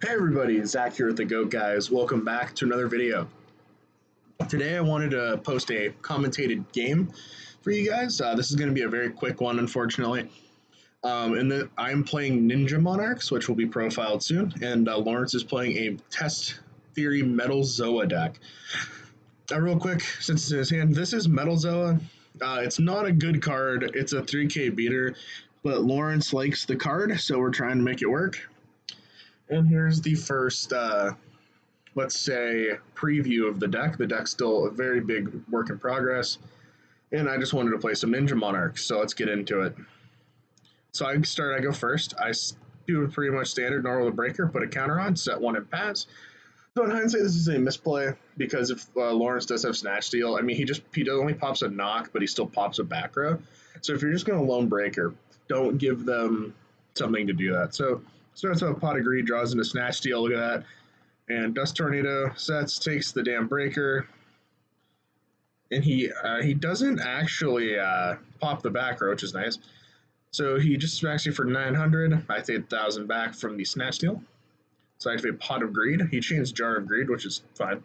Hey everybody, Zach here with the Goat Guys. Welcome back to another video. Today I wanted to post a commentated game for you guys. This is going to be a very quick one, unfortunately. I'm playing Ninja Monarchs, which will be profiled soon, and Lawrence is playing a Test Theory Metal Zoa deck. Real quick, since it's in his hand, this is Metal Zoa. It's not a good card. It's a 3K beater, but Lawrence likes the card, so we're trying to make it work. And here's the first, let's say, preview of the deck. The deck's still a very big work in progress. And I just wanted to play some Ninja Monarchs, so let's get into it. So I go first. I do a pretty much standard normal breaker, put a counter on, set one and pass. So in hindsight, this is a misplay because if Lawrence does have Snatch Steal, I mean, he only pops a knock, but he still pops a back row. So if you're just going to lone breaker, don't give them something to do that. So starts with a Pot of Greed, draws into Snatch Steal, look at that. And Dust Tornado sets, takes the damn breaker. And he doesn't actually pop the back row, which is nice. So he just smacks you for 900. I take 1,000 back from the Snatch Steal. So I activate Pot of Greed. He chains Jar of Greed, which is fine.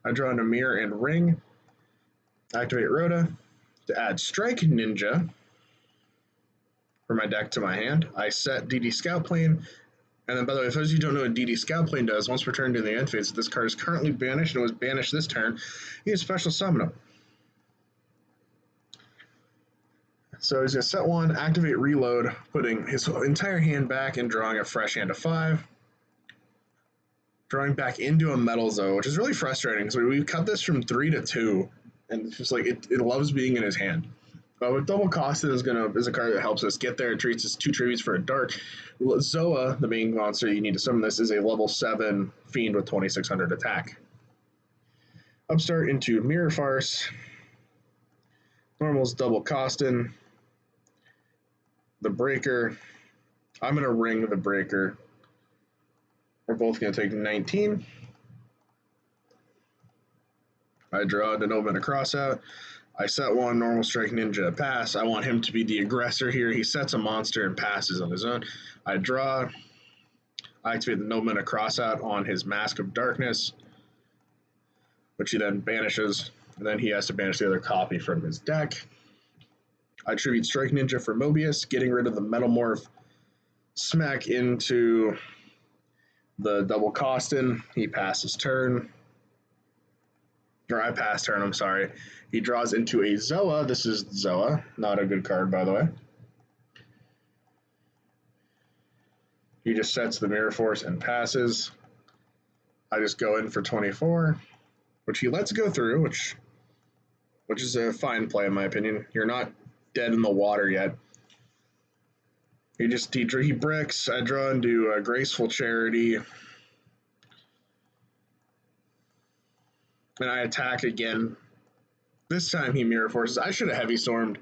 I draw into Mirror and Ring. I activate Rhoda to add Strike Ninja for my deck to my hand. I set DD Scout Plane. And then, by the way, for those of you who don't know what DD Scout Plane does, once returned to the end phase, if this card is currently banished and was banished this turn, you can special summon him. So he's going to set one, activate Reload, putting his entire hand back and drawing a fresh hand of 5. Drawing back into a Metal Zoa, which is really frustrating because we cut this from 3 to 2, and it's just like it loves being in his hand. With Double Costed is a card that helps us get there. It treats us 2 tributes for a dark. Zoa, the main monster you need to summon this, is a level 7 fiend with 2600 attack. Upstart into Mirror Farce. Normal's Double Costin. The Breaker. I'm going to ring the Breaker. We're both going to take 19. I draw a Denobin a Crossout. I set one, Normal Strike Ninja, pass. I want him to be the aggressor here. He sets a monster and passes on his own. I draw. I activate the Nobleman a Crossout on his Mask of Darkness, which he then banishes. And then he has to banish the other copy from his deck. I tribute Strike Ninja for Mobius, getting rid of the Metamorph. Smack into the Double Costin. He passes turn. Or I pass turn, I'm sorry. He draws into a Zoa. This is Zoa. Not a good card, by the way. He just sets the Mirror Force and passes. I just go in for 24, which he lets go through, which is a fine play in my opinion. You're not dead in the water yet. He bricks. I draw into a Graceful Charity. And I attack again. This time he Mirror Forces. I should have Heavy Stormed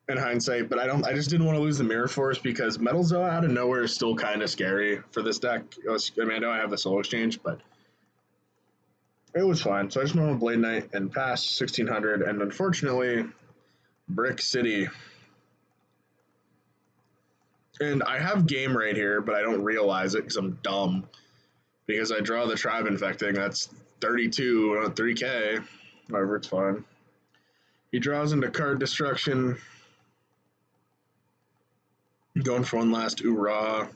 in hindsight, but I just didn't want to lose the Mirror Force because Metal Zoa out of nowhere is still kind of scary for this deck. I know I have the Soul Exchange, but it was fine. So I just normal Blade Knight and pass 1600, and unfortunately, Brick City. And I have game right here, but I don't realize it because I'm dumb. Because I draw the Tribe Infecting, that's 32 on 3K. However, it's fine. He draws into Card Destruction. Going for one last Oorah.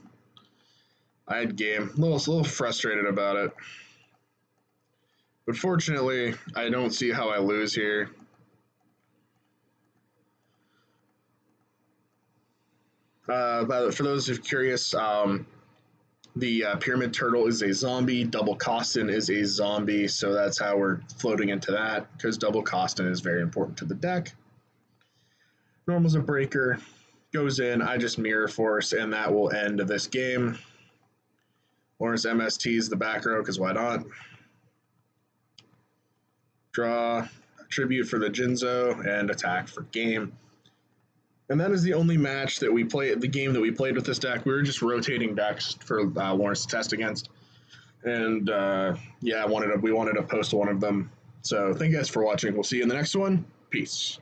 I had game. A little frustrated about it. But fortunately, I don't see how I lose here. For those who are curious, the Pyramid Turtle is a zombie. Double Costin is a zombie, so that's how we're floating into that, because Double Costin is very important to the deck. Normal's a breaker. Goes in, I just Mirror Force, and that will end this game. Lawrence MST's the back row, because why not? Draw, tribute for the Jinzo, and attack for game. And that is the only match that we played, the game that we played with this deck. We were just rotating decks for Lawrence to test against. And yeah, we wanted to post one of them. So thank you guys for watching. We'll see you in the next one. Peace.